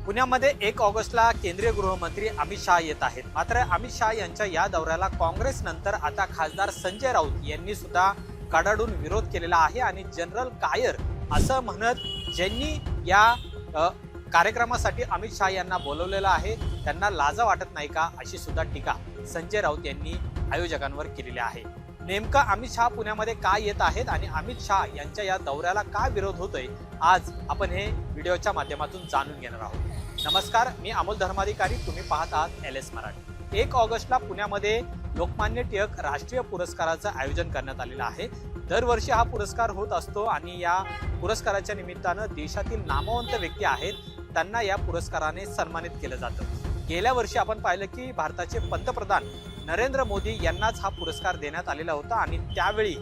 पुण्यामध्ये 1 ऑगस्टला केंद्रीय गृहमंत्री अमित शहा येत आहेत। मात्र अमित शहा यांच्या या दौऱ्याला काँग्रेस नंतर आता खासदार संजय राऊत यांनी सुद्धा कडाडून विरोध केलेला आहे आणि जनरल कायर असं म्हणत ज्यांनी या कार्यक्रमासाठी अमित शहा यांना बोलवलेलं आहे त्यांना लाज वाटत नाही का अशी सुद्धा टीका संजय राऊत यांनी आयोजकांवर केलेली आहे। नेमका अमित शहा पुण्यामध्ये का येत आहेत आणि अमित शहा यांच्या या दौऱ्याला का विरोध होतोय आज आपण हे व्हिडिओच्या माध्यमातून जाणून घेणार आहोत। नमस्कार, मी अमोल धर्माधिकारी, तुम्ही पाहत आहात LS मराठी। 1 ऑगस्टला पुण्यामध्ये लोकमान्य टिळक राष्ट्रीय पुरस्काराचं आयोजन करण्यात आलेलं आहे। दरवर्षी हा पुरस्कार होत असतो आणि या पुरस्काराच्या निमित्तानं देशातील नामवंत व्यक्ती आहेत त्यांना या पुरस्काराने सन्मानित केलं जातं। गेल्या वर्षी आपण पाहिलं की भारताचे पंतप्रधान नरेंद्र मोदी यांनाच हा पुरस्कार देण्यात आलेला होता आणि त्यावेळी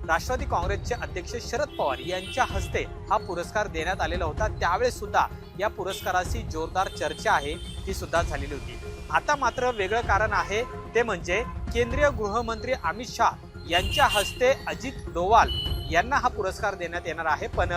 राष्ट्रवादी काँग्रेसचे अध्यक्ष शरद पवार यांच्या हस्ते हा पुरस्कार देण्यात आलेला होता। त्यावेळेस सुद्धा या पुरस्काराची जोरदार चर्चा आहे ती सुद्धा झालेली होती। आता मात्र वेगळं कारण आहे ते म्हणजे केंद्रीय गृहमंत्री अमित शहा यांच्या हस्ते अजित डोवाल यांना हा पुरस्कार देण्यात येणार आहे। पण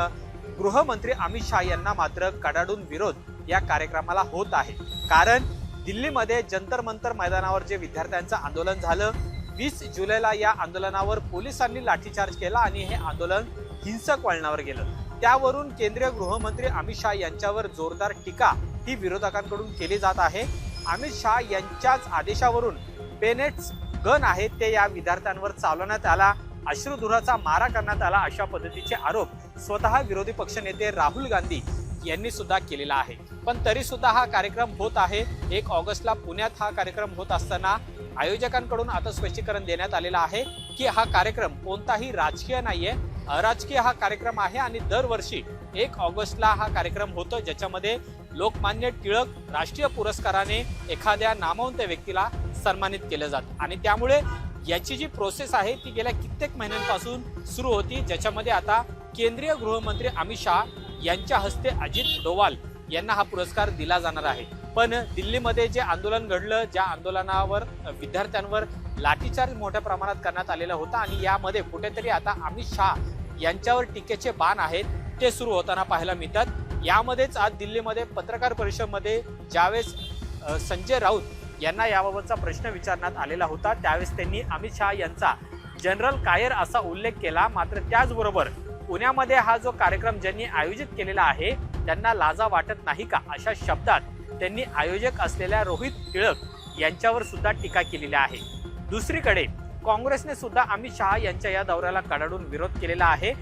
गृहमंत्री अमित शहा यांना मात्र कडाडून विरोध या कार्यक्रमाला होत आहे। कारण दिल्लीमध्ये जंतर मंतर मैदानावर जे विद्यार्थ्यांचं आंदोलन झालं, 20 जुलैला या आंदोलनावर पोलिसांनी लाठीचार्ज केला आणि हे आंदोलन हिंसक वळणावर गेलं। त्यावरून केंद्रीय गृहमंत्री अमित शहा यांच्यावर जोरदार टीका ही विरोधकांकडून केली जात आहे। अमित शहा यांच्याच आदेशावरून पेनेट्स गन आहे ते या विद्यार्थ्यांवर चालवण्यात आला, अश्रुधुराचा मारा करण्यात आला अशा पद्धतीचे आरोप स्वतः विरोधी पक्षनेते राहुल गांधी यांनी सुद्धा केलेला आहे। पण तरी सुद्धा हा कार्यक्रम होत आहे। 1 ऑगस्टला पुण्यात हा कार्यक्रम होत असताना आयोजकांकडून आता स्पष्टीकरण देण्यात आलेलं आहे की हा कार्यक्रम कोणताही राजकीय नाहीये, अराजकीय हा कार्यक्रम आहे आणि दरवर्षी 1 ऑगस्टला हा कार्यक्रम होतो ज्याच्यामध्ये लोकमान्य टिळक राष्ट्रीय पुरस्काराने एखाद्या नामवंत व्यक्तीला सन्मानित केलं जातं आणि त्यामुळे याची जी प्रोसेस आहे ती गेल्या कित्येक महिन्यांपासून सुरू होती, ज्याच्यामध्ये आता केंद्रीय गृहमंत्री अमित शहा यांच्या हस्ते अजित डोवाल यांना हा पुरस्कार दिला जाणार आहे। पण दिल्लीमध्ये जे आंदोलन घडलं, ज्या आंदोलनावर विद्यार्थ्यांवर लाठीचार्ज मोठ्या प्रमाणात करण्यात आलेला होता आणि यामध्ये कुठेतरी आता अमित शहा यांच्यावर टीकेचे बाण आहेत ते सुरू होताना पाहायला मिळतात। यामध्येच आज दिल्लीमध्ये पत्रकार परिषदेमध्ये ज्यावेळेस संजय राऊत यांना याबाबतचा प्रश्न विचारण्यात आलेला होता त्यावेळेस त्यांनी अमित शहा यांचा जनरल कायर असा उल्लेख केला। मात्र त्याचबरोबर पुण्यामध्ये हा जो कार्यक्रम ज्यांनी आयोजित केलेला आहे त्यांना लाजा वाटत नाही का अशा शब्दात त्यांनी आयोजक असलेल्या रोहित टिळक यांच्यावर सुद्धा टीका केलेली आहे। दुसरीकडे काँग्रेसने सुद्धा अमित शहा यांच्या या दौऱ्याला कडाडून विरोध केलेला आहे।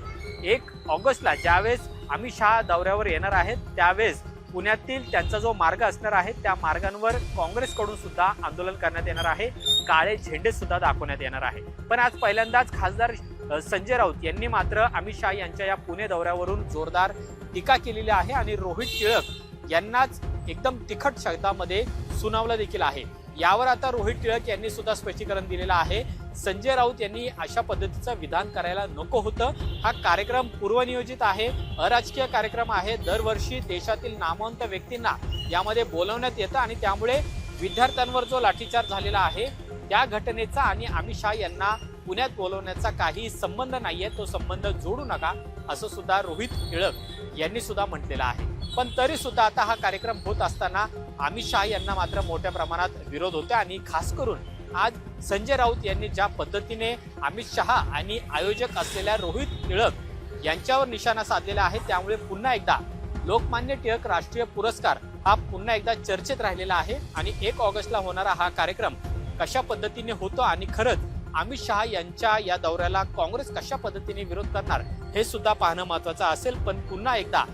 1 ऑगस्टला ज्यावेळेस अमित शहा दौऱ्यावर येणार आहेत त्यावेळेस पुण्यातील त्यांचा जो मार्ग असणार आहे त्या मार्गांवर काँग्रेसकडून सुद्धा आंदोलन करण्यात येणार आहे, काळे झेंडे सुद्धा दाखवण्यात येणार आहे। पण आज पहिल्यांदाच खासदार संजय राऊत यांनी मात्र अमित शहा यांच्या या पुणे दौऱ्यावरून जोरदार टीका केलेली आहे आणि रोहित टिळक यांनाच एकदम तिखट शब्दामध्ये सुनावलं देखील आहे। यावर आता रोहित टिळक यांनी सुद्धा स्पष्टीकरण दिलेलं आहे। संजय राऊत यांनी अशा पद्धतीचं विधान करायला नको होतं। हा कार्यक्रम पूर्वनियोजित आहे, अराजकीय कार्यक्रम आहे। दरवर्षी देशातील नामवंत व्यक्तींना यामध्ये बोलवण्यात येतं आणि त्यामुळे विद्यार्थ्यांवर जो लाठीचार्ज झालेला आहे त्या घटनेचा आणि अमित शहा यांना पुण्यात बोलवण्याचा काही संबंध नाहीये, तो संबंध जोडू नका असं सुद्धा रोहित टिळक यांनी सुद्धा म्हटलेलं आहे। पण तरी सुद्धा आता हा कार्यक्रम होत असताना अमित शहा यांना मात्र मोठ्या प्रमाणात विरोध होते आणि खास करून आज संजय राऊत यांनी ज्या पद्धतीने अमित शहा आणि आयोजक असलेल्या रोहित टिळक यांच्यावर निशाणा साधलेला आहे त्यामुळे पुन्हा एकदा लोकमान्य टिळक राष्ट्रीय पुरस्कार हा पुन्हा एकदा चर्चेत राहिलेला आहे आणि 1 ऑगस्टला होणारा हा कार्यक्रम कशा पद्धतीने होतो आणि खरंच अमित शहा यांच्या या दौऱ्याला काँग्रेस कशा पद्धतीने विरोध करणार हे सुद्धा पाहणं महत्त्वाचं असेल। पण पुन्हा एकदा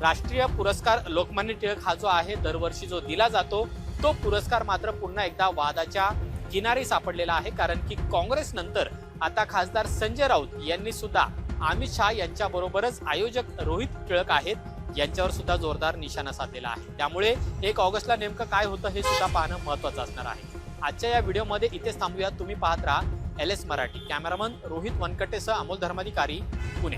राष्ट्रीय पुरस्कार लोकमान्य टिळक हा जो आहे दरवर्षी जो दिला जातो तो पुरस्कार मात्र पुन्हा एकदा वादाच्या किनारी सापडलेला आहे, कारण की काँग्रेस नंतर आता खासदार संजय राऊत यांनी सुद्धा अमित शहा यांच्या बरोबरच आयोजक रोहित टिळक आहेत यांच्यावर सुद्धा जोरदार निशाणा साधलेला आहे। त्यामुळे 1 ऑगस्टला नेमकं काय होतं हे सुद्धा पाहणं महत्त्वाचं असणार आहे। आजच्या या व्हिडिओमध्ये इथेच थांबूया। तुम्ही पाहत राहा LS मराठी। कॅमेरामन रोहित वनकटेसह अमोल धर्माधिकारी, पुणे।